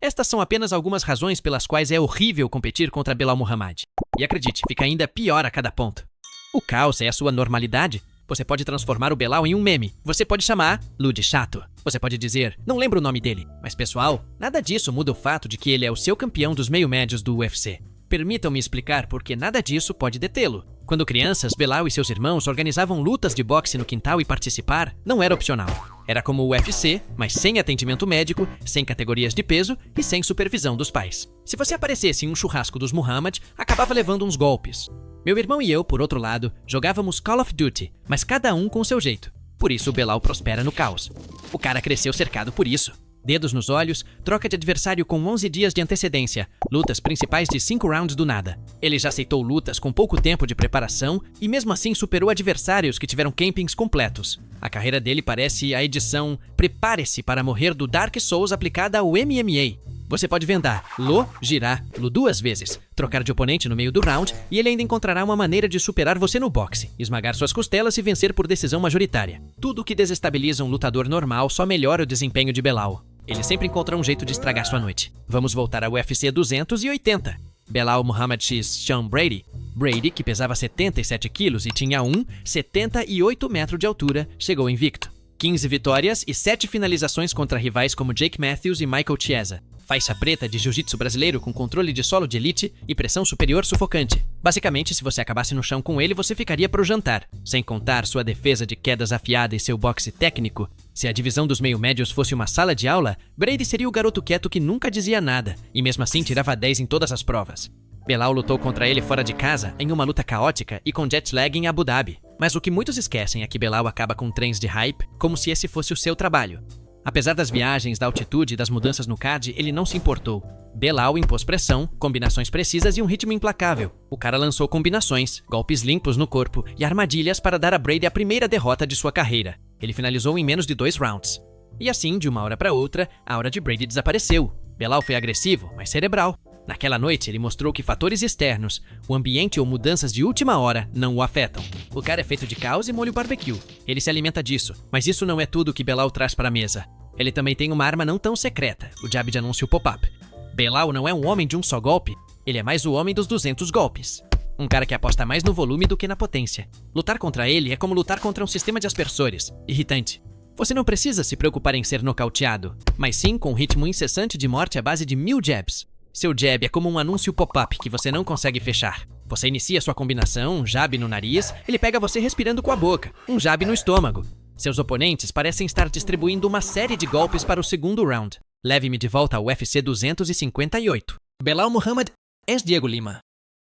Estas são apenas algumas razões pelas quais é horrível competir contra Belal Muhammad. E acredite, fica ainda pior a cada ponto. O caos é a sua normalidade. Você pode transformar o Belal em um meme. Você pode chamar Lud chato. Você pode dizer, não lembro o nome dele. Mas pessoal, nada disso muda o fato de que ele é o seu campeão dos meio-médios do UFC. Permitam-me explicar por que nada disso pode detê-lo. Quando crianças, Belal e seus irmãos organizavam lutas de boxe no quintal e participar não era opcional. Era como o UFC, mas sem atendimento médico, sem categorias de peso e sem supervisão dos pais. Se você aparecesse em um churrasco dos Muhammad, acabava levando uns golpes. Meu irmão e eu, por outro lado, jogávamos Call of Duty, mas cada um com seu jeito. Por isso o Belal prospera no caos. O cara cresceu cercado por isso. Dedos nos olhos, troca de adversário com 11 dias de antecedência, lutas principais de 5 rounds do nada. Ele já aceitou lutas com pouco tempo de preparação e mesmo assim superou adversários que tiveram campings completos. A carreira dele parece a edição Prepare-se para morrer do Dark Souls aplicada ao MMA. Você pode vendar girar duas vezes, trocar de oponente no meio do round e ele ainda encontrará uma maneira de superar você no boxe, esmagar suas costelas e vencer por decisão majoritária. Tudo que desestabiliza um lutador normal só melhora o desempenho de Belal. Ele sempre encontra um jeito de estragar sua noite. Vamos voltar ao UFC 280. Belal Muhammad x Sean Brady. Brady, que pesava 77 quilos e tinha 1,78 metros de altura, chegou invicto. 15 vitórias e 7 finalizações contra rivais como Jake Matthews e Michael Chiesa. Faixa preta de jiu-jitsu brasileiro com controle de solo de elite e pressão superior sufocante. Basicamente, se você acabasse no chão com ele, você ficaria pro jantar. Sem contar sua defesa de quedas afiada e seu boxe técnico. Se a divisão dos meio-médios fosse uma sala de aula, Brady seria o garoto quieto que nunca dizia nada, e mesmo assim tirava 10 em todas as provas. Belal lutou contra ele fora de casa, em uma luta caótica e com jet lag em Abu Dhabi. Mas o que muitos esquecem é que Belal acaba com trens de hype como se esse fosse o seu trabalho. Apesar das viagens, da altitude e das mudanças no card, ele não se importou. Belal impôs pressão, combinações precisas e um ritmo implacável. O cara lançou combinações, golpes limpos no corpo e armadilhas para dar a Brady a primeira derrota de sua carreira. Ele finalizou em menos de 2 rounds. E assim, de uma hora para outra, a aura de Brady desapareceu. Belal foi agressivo, mas cerebral. Naquela noite, ele mostrou que fatores externos, o ambiente ou mudanças de última hora, não o afetam. O cara é feito de caos e molho barbecue. Ele se alimenta disso, mas isso não é tudo que Belal traz para a mesa. Ele também tem uma arma não tão secreta, o jab de anúncio pop-up. Belal não é um homem de um só golpe, ele é mais o homem dos 200 golpes. Um cara que aposta mais no volume do que na potência. Lutar contra ele é como lutar contra um sistema de aspersores, irritante. Você não precisa se preocupar em ser nocauteado, mas sim com um ritmo incessante de morte à base de 1000 jabs. Seu jab é como um anúncio pop-up que você não consegue fechar. Você inicia sua combinação, um jab no nariz, ele pega você respirando com a boca, um jab no estômago. Seus oponentes parecem estar distribuindo uma série de golpes para o segundo round. Leve-me de volta ao UFC 258. Belal Muhammad ex-Diego Lima.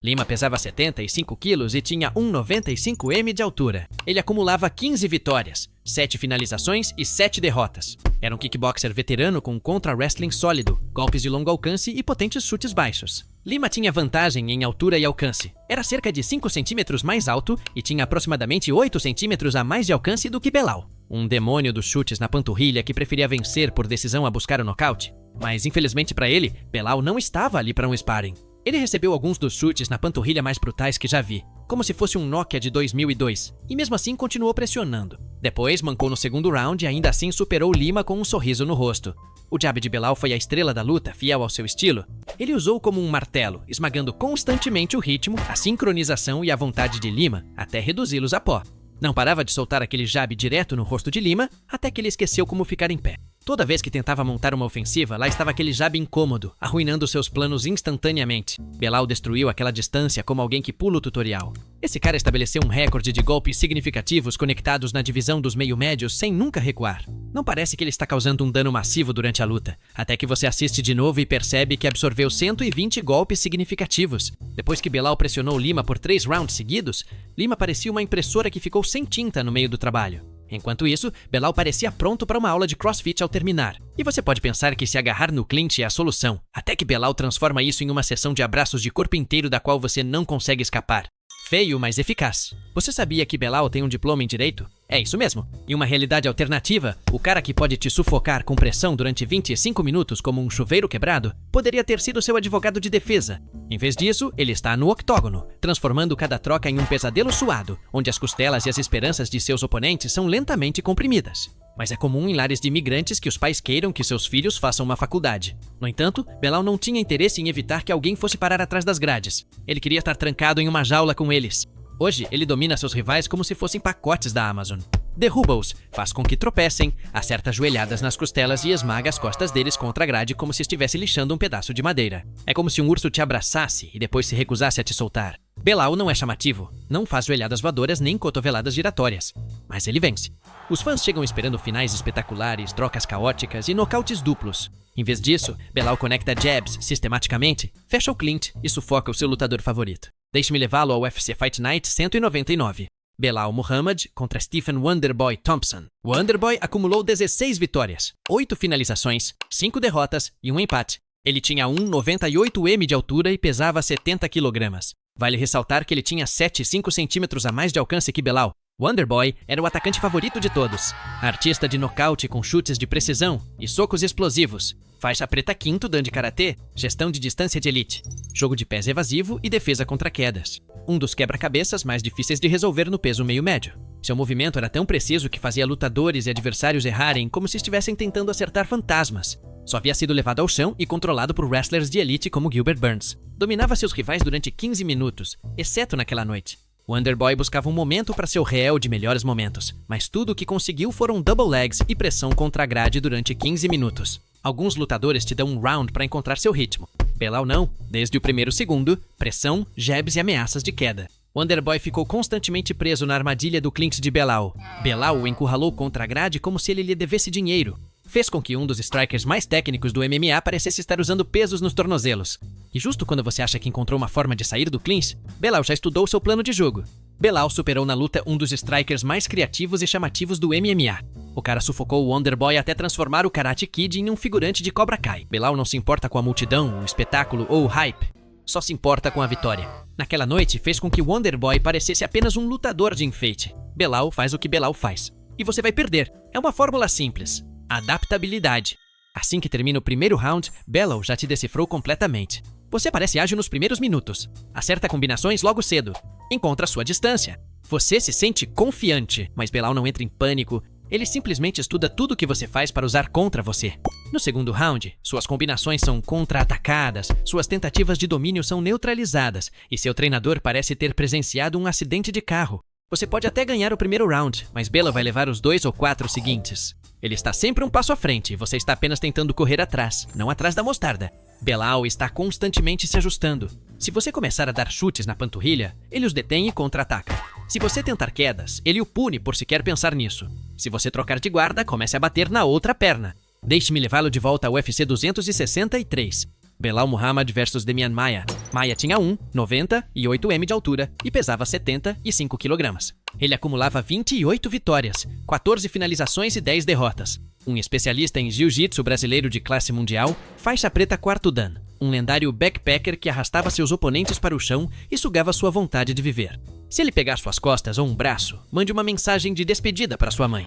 Lima pesava 75 quilos e tinha 1,95 m de altura. Ele acumulava 15 vitórias, 7 finalizações e 7 derrotas. Era um kickboxer veterano com contra-wrestling sólido, golpes de longo alcance e potentes chutes baixos. Lima tinha vantagem em altura e alcance. Era cerca de 5 centímetros mais alto e tinha aproximadamente 8 centímetros a mais de alcance do que Belal. Um demônio dos chutes na panturrilha que preferia vencer por decisão a buscar o nocaute. Mas infelizmente para ele, Belal não estava ali para um sparring. Ele recebeu alguns dos chutes na panturrilha mais brutais que já vi, como se fosse um Nokia de 2002, e mesmo assim continuou pressionando. Depois mancou no segundo round e ainda assim superou Lima com um sorriso no rosto. O jab de Belal foi a estrela da luta, fiel ao seu estilo. Ele usou como um martelo, esmagando constantemente o ritmo, a sincronização e a vontade de Lima, até reduzi-los a pó. Não parava de soltar aquele jab direto no rosto de Lima, até que ele esqueceu como ficar em pé. Toda vez que tentava montar uma ofensiva, lá estava aquele jab incômodo, arruinando seus planos instantaneamente. Belal destruiu aquela distância como alguém que pula o tutorial. Esse cara estabeleceu um recorde de golpes significativos conectados na divisão dos meio-médios sem nunca recuar. Não parece que ele está causando um dano massivo durante a luta, até que você assiste de novo e percebe que absorveu 120 golpes significativos. Depois que Belal pressionou Lima por 3 rounds seguidos, Lima parecia uma impressora que ficou sem tinta no meio do trabalho. Enquanto isso, Belal parecia pronto para uma aula de crossfit ao terminar. E você pode pensar que se agarrar no clinch é a solução, até que Belal transforma isso em uma sessão de abraços de corpo inteiro da qual você não consegue escapar. Feio, mas eficaz. Você sabia que Belal tem um diploma em Direito? É isso mesmo. Em uma realidade alternativa, o cara que pode te sufocar com pressão durante 25 minutos como um chuveiro quebrado, poderia ter sido seu advogado de defesa. Em vez disso, ele está no octógono, transformando cada troca em um pesadelo suado, onde as costelas e as esperanças de seus oponentes são lentamente comprimidas. Mas é comum em lares de imigrantes que os pais queiram que seus filhos façam uma faculdade. No entanto, Belal não tinha interesse em evitar que alguém fosse parar atrás das grades. Ele queria estar trancado em uma jaula com eles. Hoje, ele domina seus rivais como se fossem pacotes da Amazon. Derruba-os, faz com que tropecem, acerta joelhadas nas costelas e esmaga as costas deles contra a grade como se estivesse lixando um pedaço de madeira. É como se um urso te abraçasse e depois se recusasse a te soltar. Belal não é chamativo, não faz joelhadas voadoras nem cotoveladas giratórias, mas ele vence. Os fãs chegam esperando finais espetaculares, trocas caóticas e nocautes duplos. Em vez disso, Belal conecta jabs sistematicamente, fecha o Clint e sufoca o seu lutador favorito. Deixe-me levá-lo ao UFC Fight Night 199. Belal Muhammad contra Stephen Wonderboy Thompson. Wonderboy acumulou 16 vitórias, 8 finalizações, 5 derrotas e um empate. Ele tinha 1,98 m de altura e pesava 70 kg. Vale ressaltar que ele tinha 7,5 centímetros a mais de alcance que Belal. Wonderboy era o atacante favorito de todos. Artista de nocaute com chutes de precisão e socos explosivos. Faixa preta quinto dan de karatê, gestão de distância de elite. Jogo de pés evasivo e defesa contra quedas. Um dos quebra-cabeças mais difíceis de resolver no peso meio-médio. Seu movimento era tão preciso que fazia lutadores e adversários errarem como se estivessem tentando acertar fantasmas. Só havia sido levado ao chão e controlado por wrestlers de elite como Gilbert Burns. Dominava seus rivais durante 15 minutos, exceto naquela noite. Wonderboy buscava um momento para seu réu de melhores momentos, mas tudo o que conseguiu foram double legs e pressão contra a grade durante 15 minutos. Alguns lutadores te dão um round para encontrar seu ritmo. Belal não, desde o primeiro segundo, pressão, jabs e ameaças de queda. Wonderboy ficou constantemente preso na armadilha do clinch de Belal. Belal o encurralou contra a grade como se ele lhe devesse dinheiro. Fez com que um dos strikers mais técnicos do MMA parecesse estar usando pesos nos tornozelos. E justo quando você acha que encontrou uma forma de sair do clinch, Belal já estudou seu plano de jogo. Belal superou na luta um dos strikers mais criativos e chamativos do MMA. O cara sufocou o Wonderboy até transformar o Karate Kid em um figurante de Cobra Kai. Belal não se importa com a multidão, o espetáculo ou o hype. Só se importa com a vitória. Naquela noite, fez com que Wonderboy parecesse apenas um lutador de enfeite. Belal faz o que Belal faz. E você vai perder. É uma fórmula simples. Adaptabilidade. Assim que termina o primeiro round, Belal já te decifrou completamente. Você parece ágil nos primeiros minutos. Acerta combinações logo cedo. Encontra sua distância. Você se sente confiante, mas Belal não entra em pânico. Ele simplesmente estuda tudo o que você faz para usar contra você. No segundo round, suas combinações são contra-atacadas, suas tentativas de domínio são neutralizadas e seu treinador parece ter presenciado um acidente de carro. Você pode até ganhar o primeiro round, mas Belal vai levar os 2 ou 4 seguintes. Ele está sempre um passo à frente e você está apenas tentando correr atrás, não atrás da mostarda. Belal está constantemente se ajustando. Se você começar a dar chutes na panturrilha, ele os detém e contra-ataca. Se você tentar quedas, ele o pune por sequer pensar nisso. Se você trocar de guarda, comece a bater na outra perna. Deixe-me levá-lo de volta ao UFC 263. Belal Muhammad vs Demian Maia. Maia tinha 1,98 m de altura e pesava 75 kg. Ele acumulava 28 vitórias, 14 finalizações e 10 derrotas. Um especialista em jiu-jitsu brasileiro de classe mundial, faixa preta quarto dan. Um lendário backpacker que arrastava seus oponentes para o chão e sugava sua vontade de viver. Se ele pegar suas costas ou um braço, mande uma mensagem de despedida para sua mãe.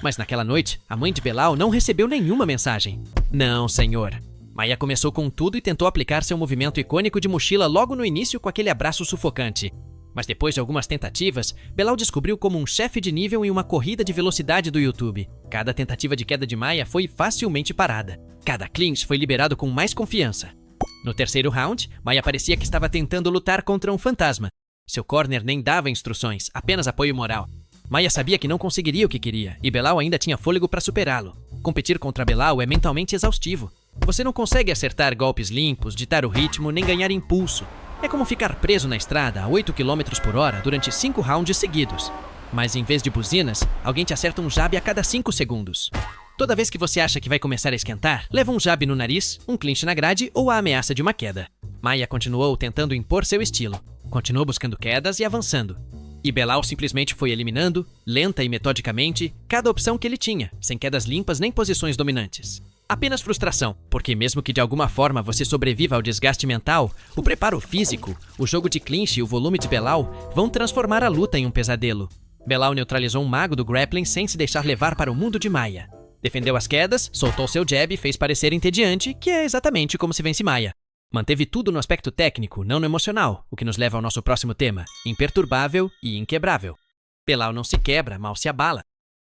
Mas naquela noite, a mãe de Belal não recebeu nenhuma mensagem. Não, senhor. Maia começou com tudo e tentou aplicar seu movimento icônico de mochila logo no início com aquele abraço sufocante. Mas depois de algumas tentativas, Belal descobriu como um chefe de nível em uma corrida de velocidade do YouTube. Cada tentativa de queda de Maia foi facilmente parada. Cada clinch foi liberado com mais confiança. No terceiro round, Maia parecia que estava tentando lutar contra um fantasma. Seu corner nem dava instruções, apenas apoio moral. Maia sabia que não conseguiria o que queria, e Belal ainda tinha fôlego para superá-lo. Competir contra Belal é mentalmente exaustivo. Você não consegue acertar golpes limpos, ditar o ritmo, nem ganhar impulso. É como ficar preso na estrada a 8 km por hora durante 5 rounds seguidos. Mas em vez de buzinas, alguém te acerta um jab a cada 5 segundos. Toda vez que você acha que vai começar a esquentar, leva um jab no nariz, um clinch na grade ou a ameaça de uma queda. Maia continuou tentando impor seu estilo. Continuou buscando quedas e avançando. E Belal simplesmente foi eliminando, lenta e metodicamente, cada opção que ele tinha, sem quedas limpas nem posições dominantes. Apenas frustração, porque mesmo que de alguma forma você sobreviva ao desgaste mental, o preparo físico, o jogo de clinch e o volume de Belal vão transformar a luta em um pesadelo. Belal neutralizou um mago do grappling sem se deixar levar para o mundo de Maia. Defendeu as quedas, soltou seu jab e fez parecer entediante, que é exatamente como se vence Maia. Manteve tudo no aspecto técnico, não no emocional, o que nos leva ao nosso próximo tema, imperturbável e inquebrável. Belal não se quebra, mal se abala.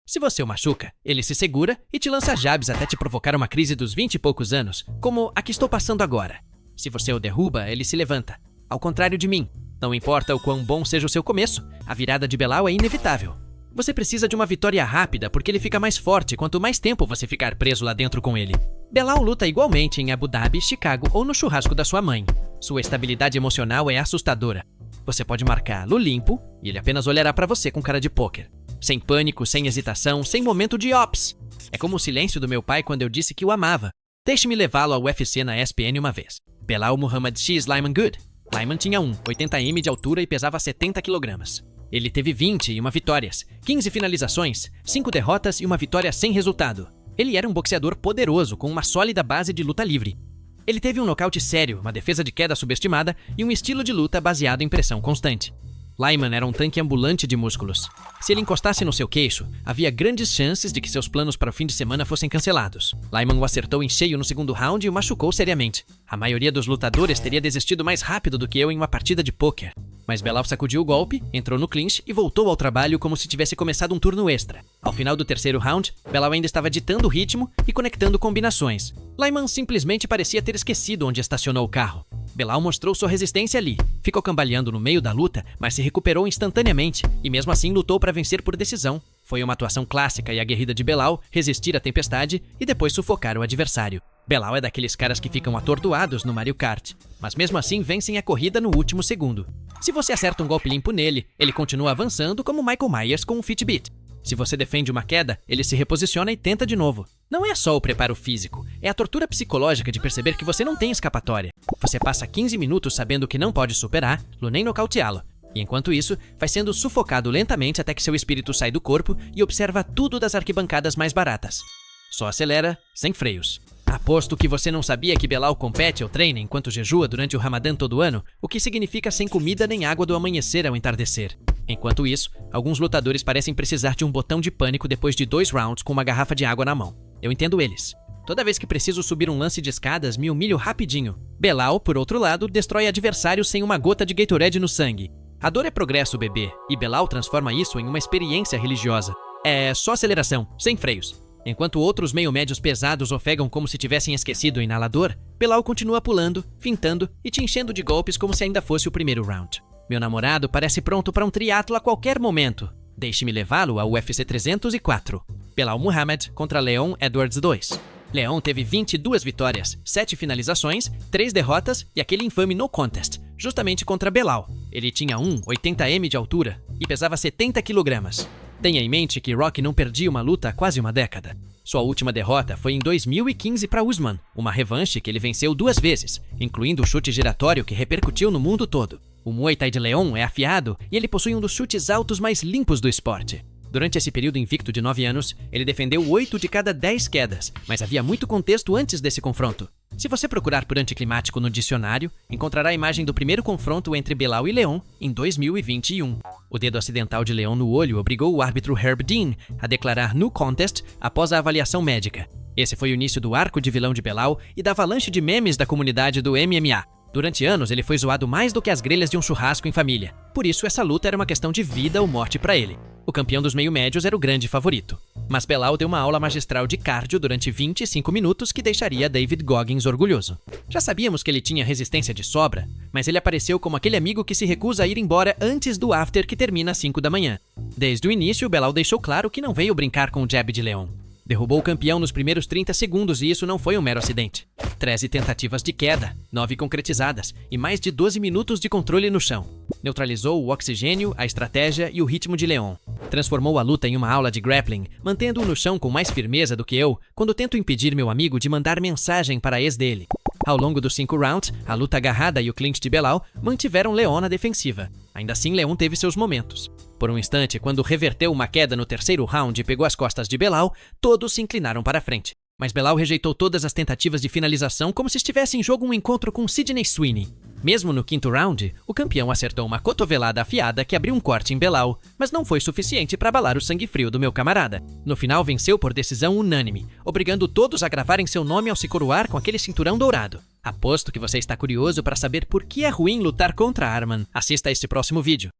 Se você o machuca, ele se segura e te lança jabs até te provocar uma crise dos 20 e poucos anos, como a que estou passando agora. Se você o derruba, ele se levanta. Ao contrário de mim, não importa o quão bom seja o seu começo, a virada de Belal é inevitável. Você precisa de uma vitória rápida porque ele fica mais forte quanto mais tempo você ficar preso lá dentro com ele. Belal luta igualmente em Abu Dhabi, Chicago ou no churrasco da sua mãe. Sua estabilidade emocional é assustadora. Você pode marcá-lo limpo e ele apenas olhará pra você com cara de pôquer. Sem pânico, sem hesitação, sem momento de ops. É como o silêncio do meu pai quando eu disse que o amava. Deixe-me levá-lo ao UFC na ESPN uma vez. Belal Muhammad X Lyman Good. Lyman tinha 80 de altura e pesava 70 kg. Ele teve 21 vitórias, 15 finalizações, 5 derrotas e uma vitória sem resultado. Ele era um boxeador poderoso com uma sólida base de luta livre. Ele teve um nocaute sério, uma defesa de queda subestimada e um estilo de luta baseado em pressão constante. Lyman era um tanque ambulante de músculos. Se ele encostasse no seu queixo, havia grandes chances de que seus planos para o fim de semana fossem cancelados. Lyman o acertou em cheio no segundo round e o machucou seriamente. A maioria dos lutadores teria desistido mais rápido do que eu em uma partida de pôquer. Mas Belal sacudiu o golpe, entrou no clinch e voltou ao trabalho como se tivesse começado um turno extra. Ao final do terceiro round, Belal ainda estava ditando o ritmo e conectando combinações. Lyman simplesmente parecia ter esquecido onde estacionou o carro. Belal mostrou sua resistência ali, ficou cambaleando no meio da luta, mas se recuperou instantaneamente e mesmo assim lutou para vencer por decisão. Foi uma atuação clássica e aguerrida de Belal resistir à tempestade e depois sufocar o adversário. Belal é daqueles caras que ficam atordoados no Mario Kart, mas mesmo assim vencem a corrida no último segundo. Se você acerta um golpe limpo nele, ele continua avançando como Michael Myers com um Fitbit. Se você defende uma queda, ele se reposiciona e tenta de novo. Não é só o preparo físico, é a tortura psicológica de perceber que você não tem escapatória. Você passa 15 minutos sabendo que não pode superá-lo nem nocauteá-lo. E enquanto isso, vai sendo sufocado lentamente até que seu espírito sai do corpo e observa tudo das arquibancadas mais baratas. Só acelera, sem freios. Aposto que você não sabia que Belal compete ou treina enquanto jejua durante o Ramadã todo ano, o que significa sem comida nem água do amanhecer ao entardecer. Enquanto isso, alguns lutadores parecem precisar de um botão de pânico depois de 2 rounds com uma garrafa de água na mão. Eu entendo eles. Toda vez que preciso subir um lance de escadas, me humilho rapidinho. Belal, por outro lado, destrói adversários sem uma gota de Gatorade no sangue. A dor é progresso, bebê, e Belal transforma isso em uma experiência religiosa. É só aceleração, sem freios. Enquanto outros meio-médios pesados ofegam como se tivessem esquecido o inalador, Belal continua pulando, fintando e te enchendo de golpes como se ainda fosse o primeiro round. Meu namorado parece pronto para um triatlo a qualquer momento. Deixe-me levá-lo ao UFC 304. Belal Muhammad contra Leon Edwards II. Leon teve 22 vitórias, 7 finalizações, 3 derrotas e aquele infame no contest, justamente contra Belal. Ele tinha 80 de altura e pesava 70 kg. Tenha em mente que Rocky não perdia uma luta há quase uma década. Sua última derrota foi em 2015 para Usman, uma revanche que ele venceu 2 vezes, incluindo o chute giratório que repercutiu no mundo todo. O Muay Thai de Leon é afiado e ele possui um dos chutes altos mais limpos do esporte. Durante esse período invicto de 9 anos, ele defendeu 8 de cada 10 quedas, mas havia muito contexto antes desse confronto. Se você procurar por anticlimático no dicionário, encontrará a imagem do primeiro confronto entre Belal e Leon em 2021. O dedo acidental de Leon no olho obrigou o árbitro Herb Dean a declarar no contest após a avaliação médica. Esse foi o início do arco de vilão de Belal e da avalanche de memes da comunidade do MMA. Durante anos, ele foi zoado mais do que as grelhas de um churrasco em família. Por isso, essa luta era uma questão de vida ou morte para ele. O campeão dos meio-médios era o grande favorito. Mas Belal deu uma aula magistral de cardio durante 25 minutos que deixaria David Goggins orgulhoso. Já sabíamos que ele tinha resistência de sobra, mas ele apareceu como aquele amigo que se recusa a ir embora antes do after que termina às 5 da manhã. Desde o início, Belal deixou claro que não veio brincar com o jab de Leon. Derrubou o campeão nos primeiros 30 segundos e isso não foi um mero acidente. 13 tentativas de queda, 9 concretizadas e mais de 12 minutos de controle no chão. Neutralizou o oxigênio, a estratégia e o ritmo de Leon. Transformou a luta em uma aula de grappling, mantendo-o no chão com mais firmeza do que eu quando tento impedir meu amigo de mandar mensagem para a ex dele. Ao longo dos 5 rounds, a luta agarrada e o clinch de Belal mantiveram Leon na defensiva. Ainda assim, Leon teve seus momentos. Por um instante, quando reverteu uma queda no terceiro round e pegou as costas de Belal, todos se inclinaram para a frente. Mas Belal rejeitou todas as tentativas de finalização como se estivesse em jogo um encontro com Sidney Sweeney. Mesmo no 5º round, o campeão acertou uma cotovelada afiada que abriu um corte em Belal, mas não foi suficiente para abalar o sangue frio do meu camarada. No final, venceu por decisão unânime, obrigando todos a gravarem seu nome ao se coroar com aquele cinturão dourado. Aposto que você está curioso para saber por que é ruim lutar contra Arman. Assista a este próximo vídeo.